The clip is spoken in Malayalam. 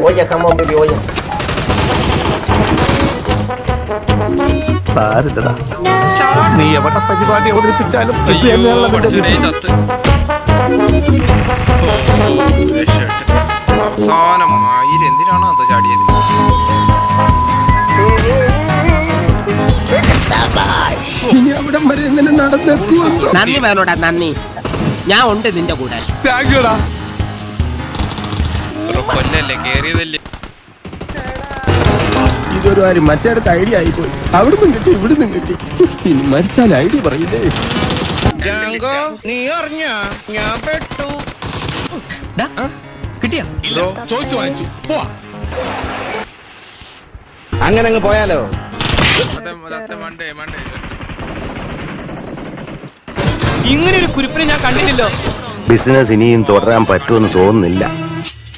Oye, come on, baby, oye. നീ എവിടെ പരിപാടി അവതരിപ്പിച്ചാലും അവസാനം മയില് എന്തിനാണ് അത് ചാടിയത്? ഇനി അവിടം വരെ എങ്ങനെ നടന്നെത്തുമോ? നന്ദി വേണോടാ, നന്ദി. ഞാൻ ഉണ്ട് നിന്റെ കൂടെ. താങ്ക്യൂടാ. കൊല്ലല്ലേ കേറിയതല്ലേ. ഇതൊരു കാര്യം മറ്റേടത്ത് ഐഡിയ ആയിപ്പോയി. അവിടുന്ന് കിട്ടി ഇവിടുന്നും കിട്ടി. ഇനി മരിച്ചാൽ ഐഡിയ പറയില്ലേ? നീ അറിഞ്ഞ ഞാൻ പെട്ടു. കിട്ടിയാ ചോദിച്ചു വാങ്ങിച്ചു പോവാ. അങ്ങനെ അങ്ങ് പോയാലോ? ഇങ്ങനെ ഒരു കുരിപ്പിനെ ഞാൻ കണ്ടിട്ടില്ലോ. ബിസിനസ് ഇനിയും തുടരാൻ പറ്റുമെന്ന് തോന്നുന്നില്ല.